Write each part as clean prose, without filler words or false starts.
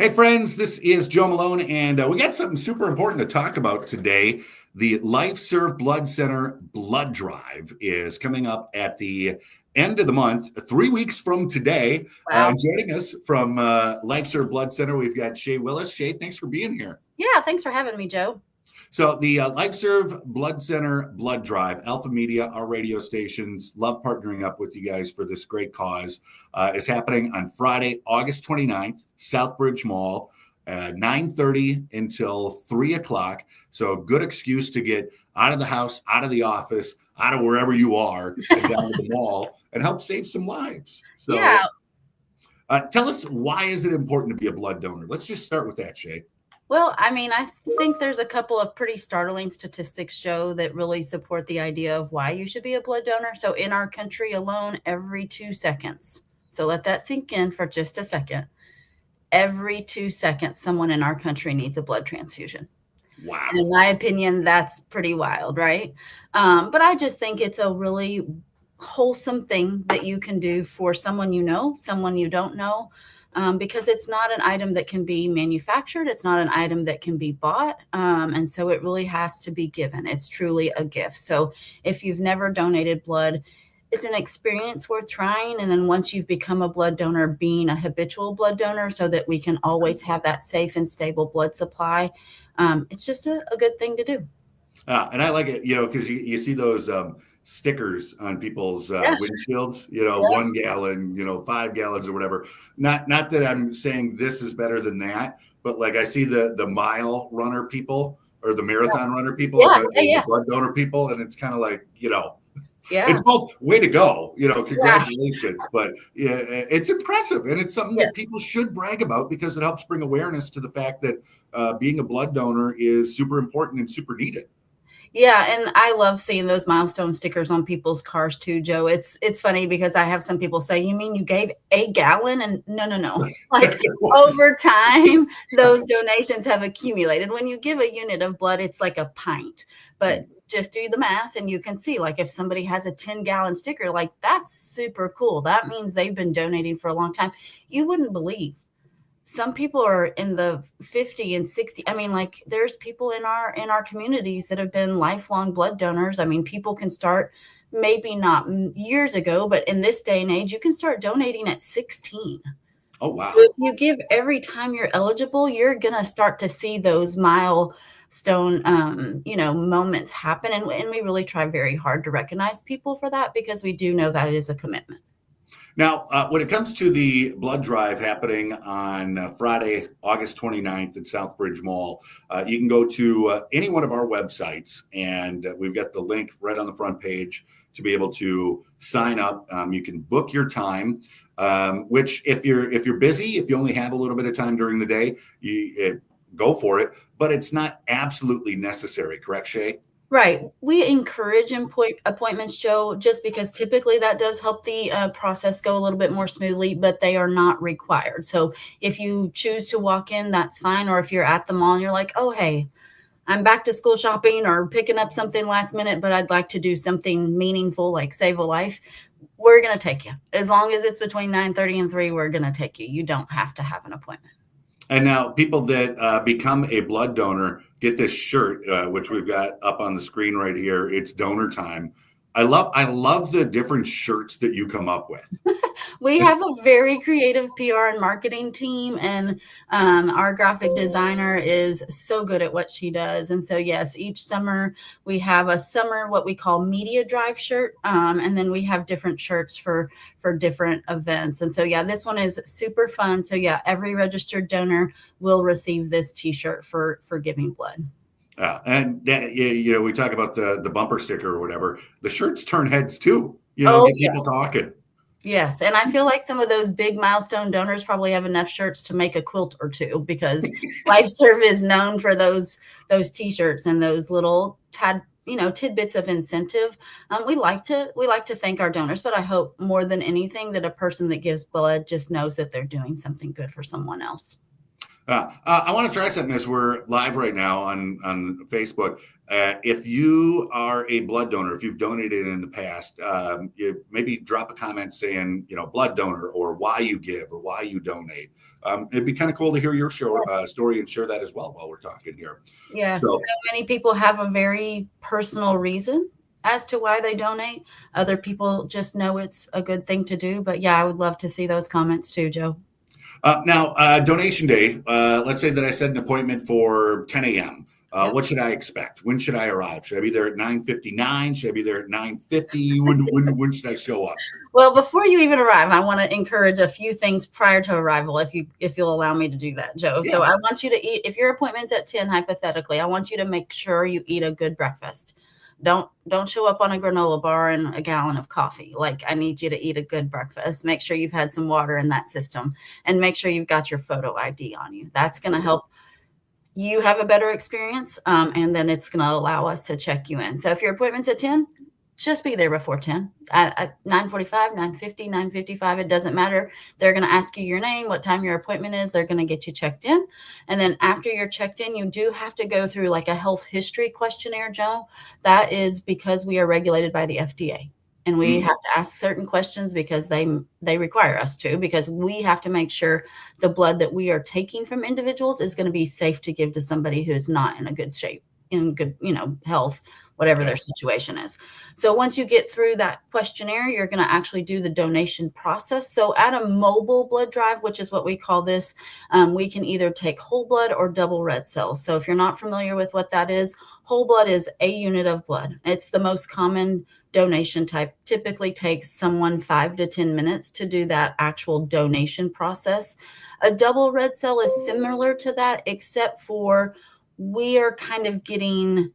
Hey, friends, this is Joe Malone, and we got something super important to talk about today. The LifeServe Blood Center blood drive is coming up at the end of the month, 3 weeks from today. Wow. Joining us from LifeServe Blood Center, we've got Shay Willis. Shay, thanks for being here. Yeah, thanks for having me, Joe. So the LifeServe Blood Center blood drive, Alpha Media, our radio stations, love partnering up with you guys for this great cause, is happening on Friday, August 29th, Southbridge Mall, 9:30 until 3 o'clock. So good excuse to get out of the house, out of the office, out of wherever you are, and down to the mall and help save some lives. So Yeah. tell us, why is it important to be a blood donor? Let's just start with that, Shay. Well, I think there's a couple of pretty startling statistics, Joe, that really support the idea of why you should be a blood donor. So, in our country alone, every 2 seconds, so let that sink in for just a second. Every 2 seconds, someone in our country needs a blood transfusion. And in Wow. my opinion, that's pretty wild, right? But I just think it's a really wholesome thing that you can do for someone you know, someone you don't know, because it's not an item that can be manufactured. It's not an item that can be bought. And so it really has to be given. It's truly a gift. So if you've never donated blood, it's an experience worth trying. And then once you've become a blood donor, being a habitual blood donor so that we can always have that safe and stable blood supply, it's just a good thing to do. And I like it, because you see those stickers on people's Yeah. windshields, Yeah. 1 gallon, 5 gallons or whatever. Not that I'm saying this is better than that, but like I see the mile runner people or the marathon runner people Yeah. and the Yeah. blood donor people, and it's kind of like, Yeah. it's both way to go, Yeah. congratulations. But yeah, it's impressive, and it's something Yeah. that people should brag about because it helps bring awareness to the fact that being a blood donor is super important and super needed. Yeah, and I love seeing those milestone stickers on people's cars too, Joe. It's funny because I have some people say, "You mean you gave a gallon?" And no, no, no. Like It was. over time, those donations have accumulated. When you give a unit of blood, it's like a pint. But just do the math and you can see, like, if somebody has a 10-gallon sticker, like, that's super cool. That means they've been donating for a long time. You wouldn't believe some people are in the 50 and 60. Like, there's people in our communities that have been lifelong blood donors. People can start, maybe not years ago, but in this day and age you can start donating at 16. Oh, So if wow. you give every time you're eligible, you're going to start to see those milestone moments happen, and we really try very hard to recognize people for that because we do know that it is a commitment. Now, when it comes to the blood drive happening on Friday, August 29th at Southbridge Mall, you can go to any one of our websites, and we've got the link right on the front page to be able to sign up. You can book your time, which if you're busy, if you only have a little bit of time during the day, go for it. But it's not absolutely necessary, correct, Shay? Right. We encourage appointments, Joe, just because typically that does help the process go a little bit more smoothly, but they are not required. So if you choose to walk in, that's fine. Or if you're at the mall and you're like, oh, hey, I'm back to school shopping or picking up something last minute, but I'd like to do something meaningful like save a life, we're going to take you. As long as it's between 9:30 and 3, we're going to take you. You don't have to have an appointment. And now people that become a blood donor get this shirt, which we've got up on the screen right here. It's donor time. I love the different shirts that you come up with. We have a very creative PR and marketing team, and our graphic designer is so good at what she does. And so, yes, each summer we have a summer what we call media drive shirt, and then we have different shirts for different events. And so, yeah, this one is super fun. So, yeah, every registered donor will receive this T-shirt for giving blood. And we talk about the bumper sticker or whatever. The shirts turn heads too. Oh, Get people talking. yes, and I feel like some of those big milestone donors probably have enough shirts to make a quilt or two because LifeServe is known for those T-shirts and those little tidbits of incentive. We like to thank our donors, but I hope more than anything that a person that gives blood just knows that they're doing something good for someone else. I want to try something as we're live right now on Facebook. If you are a blood donor, if you've donated in the past, you maybe drop a comment saying, blood donor or why you give or why you donate. It'd be kind of cool to hear your story and share that as well while we're talking here. Yes, so So many people have a very personal reason as to why they donate. Other people just know it's a good thing to do. But yeah, I would love to see those comments too, Joe. now, donation day, let's say that I set an appointment for 10 a.m. Yep. What should I expect? When should I arrive? Should I be there at 9:59? Should I be there at 9:50? When should I show up? Well, before you even arrive, I want to encourage a few things prior to arrival, if you'll allow me to do that, Joe. Yeah. So I want you to eat, if your appointment's at 10, hypothetically, I want you to make sure you eat a good breakfast. Don't show up on a granola bar and a gallon of coffee. Like, I need you to eat a good breakfast. Make sure you've had some water in that system, and make sure you've got your photo ID on you. That's going to help you have a better experience. And then it's going to allow us to check you in. So if your appointment's at 10, just be there before 10 at 9:45, 9:50, 9:55. It doesn't matter. They're going to ask you your name, what time your appointment is. They're going to get you checked in. And then after you're checked in, you do have to go through like a health history questionnaire, Joe. That is because we are regulated by the FDA. And we have to ask certain questions because they require us to, because we have to make sure the blood that we are taking from individuals is going to be safe to give to somebody who's not in a good shape, in good, health, whatever their situation is. So once you get through that questionnaire, you're going to actually do the donation process. So at a mobile blood drive, which is what we call this, we can either take whole blood or double red cells. So if you're not familiar with what that is, whole blood is a unit of blood. It's the most common donation type. Typically takes someone 5 to 10 minutes to do that actual donation process. A double red cell is similar to that, except for we are kind of getting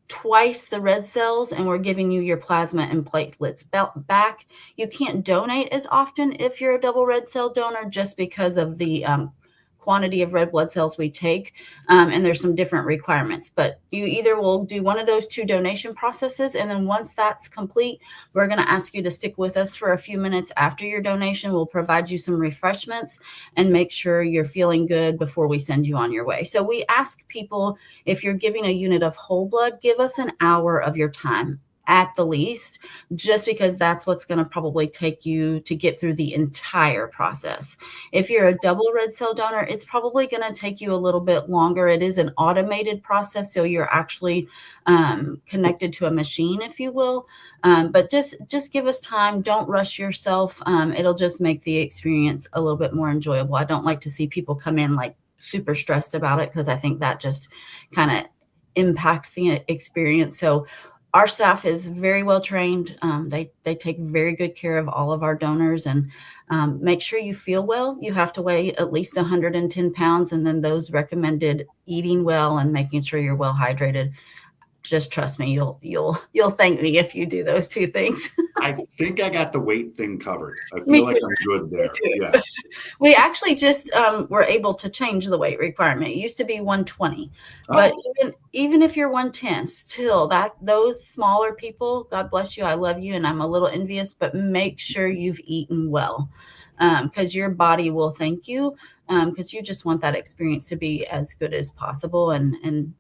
twice the red cells, and we're giving you your plasma and platelets back. You can't donate as often if you're a double red cell donor, just because of the quantity of red blood cells we take, and there's some different requirements. But you either will do one of those two donation processes, and then once that's complete, we're going to ask you to stick with us for a few minutes after your donation. We'll provide you some refreshments and make sure you're feeling good before we send you on your way. So we ask people, if you're giving a unit of whole blood, give us an hour of your time at the least, just because that's what's going to probably take you to get through the entire process. If you're a double red cell donor, it's probably going to take you a little bit longer. It is an automated process, so you're actually connected to a machine, if you will. But just give us time. Don't rush yourself. It'll just make the experience a little bit more enjoyable. I don't like to see people come in like super stressed about it, because I think that just kind of impacts the experience. So our staff is very well trained. They take very good care of all of our donors, and make sure you feel well. You have to weigh at least 110 pounds, and then those recommended eating well and making sure you're well hydrated. Just trust me, you'll thank me if you do those two things. I think I got the weight thing covered. I feel like I'm good there. Yeah. We actually just were able to change the weight requirement. It used to be 120, but even if you're 110, still those smaller people, God bless you, I love you, and I'm a little envious, but make sure you've eaten well, because your body will thank you, because you just want that experience to be as good as possible, and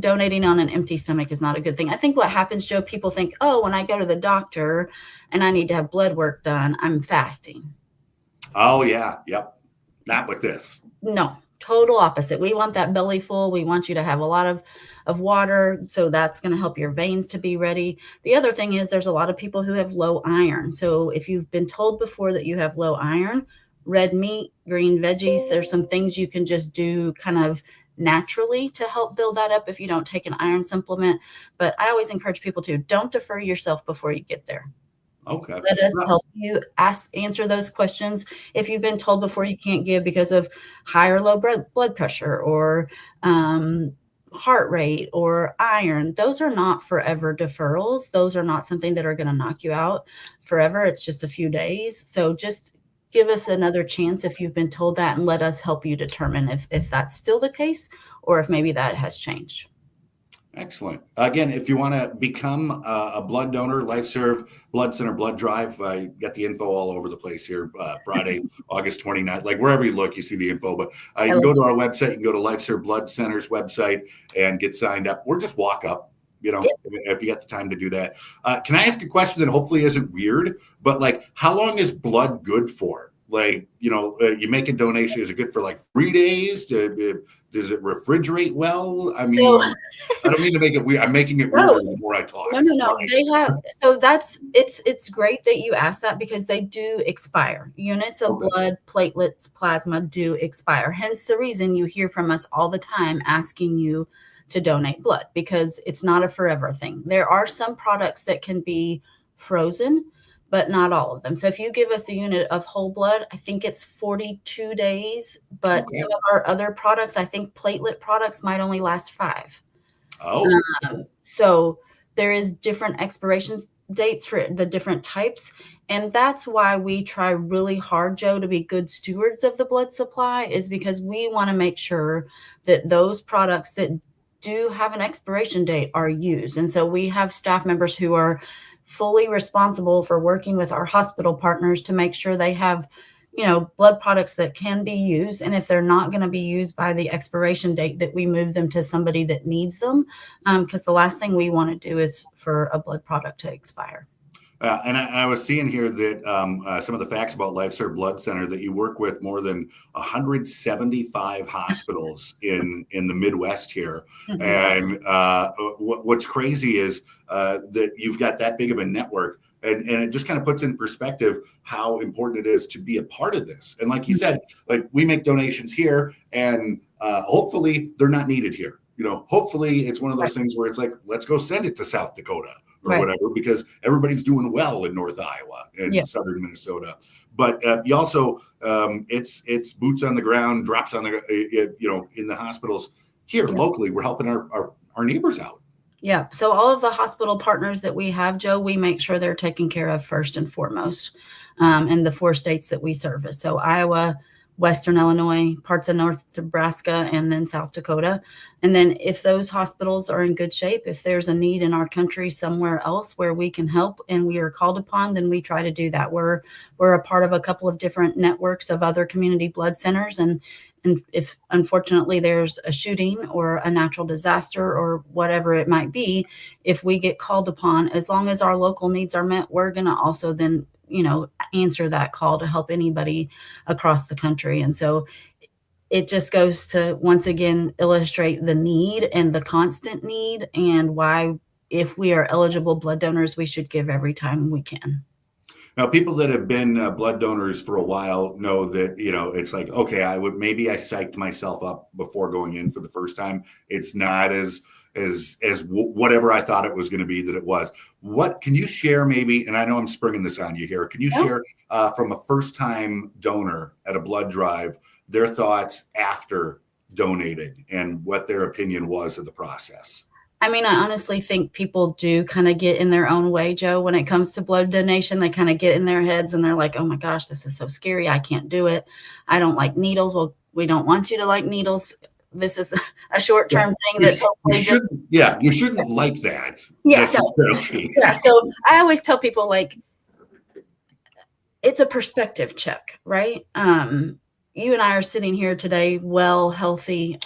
donating on an empty stomach is not a good thing. I think what happens, Joe, people think, oh, when I go to the doctor and I need to have blood work done, I'm fasting. Oh, yeah. Yep. Not with this. No, total opposite. We want that belly full. We want you to have a lot of water. So that's going to help your veins to be ready. The other thing is, there's a lot of people who have low iron. So if you've been told before that you have low iron, red meat, green veggies, there's some things you can just do kind of naturally to help build that up if you don't take an iron supplement. But I always encourage people to don't defer yourself before you get there. Okay. Let us help you answer those questions. If you've been told before you can't give because of high or low blood pressure or heart rate or iron, those are not forever deferrals. Those are not something that are going to knock you out forever. It's just a few days. So just give us another chance if you've been told that, and let us help you determine if that's still the case, or if maybe that has changed. Excellent. Again, if you want to become a blood donor, LifeServe Blood Center Blood Drive, you got the info all over the place here. Friday, August 29th, like wherever you look, you see the info. But you can go to our website, you can go to LifeServe Blood Center's website and get signed up, or just walk up. If you got the time to do that. Can I ask a question that hopefully isn't weird, but like, how long is blood good for? Like, you make a donation. Is it good for like 3 days? Does it refrigerate well? I mean, So, I don't mean to make it weird. I'm making it weirder the more I talk. No. They have, so it's great that you asked that, because they do expire. Units of blood, platelets, plasma do expire. Hence the reason you hear from us all the time asking you to donate blood, because it's not a forever thing. There are some products that can be frozen, but not all of them. So if you give us a unit of whole blood, I think it's 42 days, but some of our other products, I think platelet products might only last 5. So there is different expiration dates for the different types. And that's why we try really hard, Joe, to be good stewards of the blood supply, is because we want to make sure that those products that do have an expiration date are used. And so we have staff members who are fully responsible for working with our hospital partners to make sure they have, blood products that can be used. And if they're not going to be used by the expiration date, that we move them to somebody that needs them. Because the last thing we want to do is for a blood product to expire. And I was seeing here that some of the facts about LifeServe Blood Center, that you work with more than 175 hospitals in the Midwest here. And what's crazy is that you've got that big of a network. And it just kind of puts in perspective how important it is to be a part of this. And like you said, like, we make donations here, and hopefully they're not needed here. Hopefully it's one of those things where it's like, let's go send it to South Dakota or whatever, because everybody's doing well in North Iowa and southern Minnesota. But you also, it's boots on the ground, drops on the, in the hospitals here locally. We're helping our neighbors out. Yeah. So all of the hospital partners that we have, Joe, we make sure they're taken care of first and foremost, in the 4 states that we service. So Iowa, Western Illinois, parts of North Nebraska, and then South Dakota. And then if those hospitals are in good shape, if there's a need in our country somewhere else where we can help and we are called upon, then we try to do that. We're a part of a couple of different networks of other community blood centers. And if unfortunately there's a shooting or a natural disaster or whatever it might be, if we get called upon, as long as our local needs are met, we're going to also then answer that call to help anybody across the country. And so it just goes to, once again, illustrate the need and the constant need, and why, if we are eligible blood donors, we should give every time we can. Now, people that have been blood donors for a while know that, it's like, okay, I psyched myself up before going in for the first time. It's not as whatever I thought it was going to be that it was. What can you share maybe, and I know I'm springing this on you here, can you share from a first-time donor at a blood drive, their thoughts after donating and what their opinion was of the process? I mean, I honestly think people do kind of get in their own way, Joe, when it comes to blood donation. They kind of get in their heads and they're like, oh my gosh, this is so scary. I can't do it. I don't like needles. Well, we don't want you to like needles. This is a short-term thing that's hopefully you shouldn't like that. So I always tell people, like, it's a perspective check, right? You and I are sitting here today, well, healthy.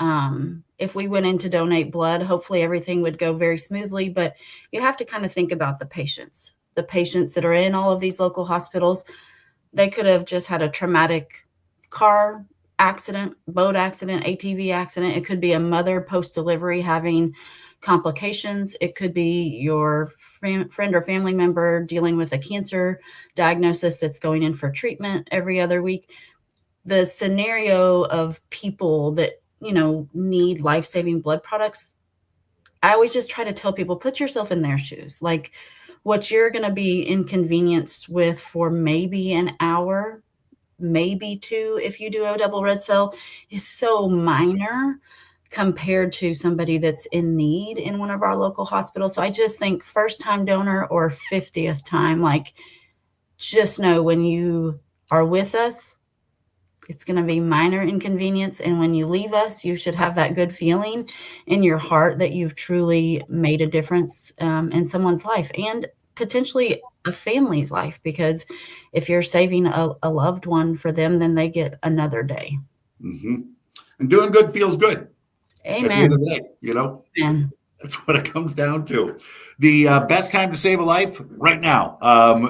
If we went in to donate blood, hopefully everything would go very smoothly, but you have to kind of think about the patients that are in all of these local hospitals. They could have just had a traumatic car accident, boat accident, ATV accident. It could be a mother post-delivery having complications. It could be your friend or family member dealing with a cancer diagnosis that's going in for treatment every other week. The scenario of people that, need life-saving blood products, I always just try to tell people, put yourself in their shoes. Like, what you're going to be inconvenienced with for maybe an hour, maybe 2, if you do a double red cell, is so minor compared to somebody that's in need in one of our local hospitals. So I just think first-time donor or 50th time, like, just know when you are with us, It's going to be minor inconvenience. And when you leave us, you should have that good feeling in your heart that you've truly made a difference in someone's life and potentially a family's life. Because if you're saving a loved one for them, then they get another day. Mm-hmm. And doing good feels good. Amen. At the end of the day, you know? Amen. That's what it comes down to. The best time to save a life right now,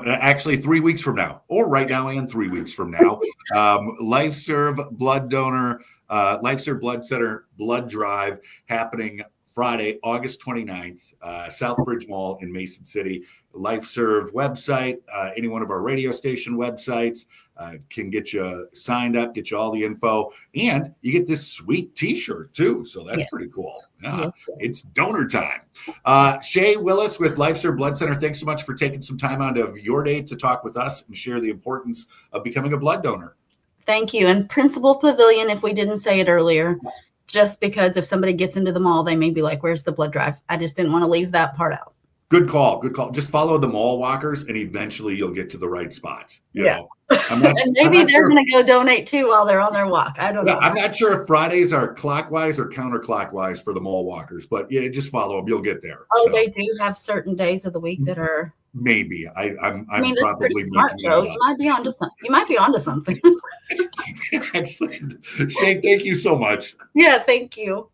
actually 3 weeks from now, or right now and 3 weeks from now. LifeServe blood donor, LifeServe Blood Center blood drive happening Friday, August 29th, Southbridge Mall in Mason City. LifeServe website, any one of our radio station websites can get you signed up, get you all the info, and you get this sweet T-shirt too. So that's pretty cool. Yeah, it's donor time. Shay Willis with LifeServe Blood Center, thanks so much for taking some time out of your day to talk with us and share the importance of becoming a blood donor. Thank you. And Principal Pavilion, if we didn't say it earlier, just because if somebody gets into the mall, they may be like, where's the blood drive? I just didn't want to leave that part out. Good call. Good call. Just follow the mall walkers and eventually you'll get to the right spots. You know? And maybe they're going to go donate too while they're on their walk. I don't know. I'm not sure if Fridays are clockwise or counterclockwise for the mall walkers, but yeah, just follow them. You'll get there. Oh, so they do have certain days of the week that are. Maybe I mean, that's pretty smart, Joe. You might be onto something. You might be onto something. Excellent. Shane, thank you so much. Yeah, thank you.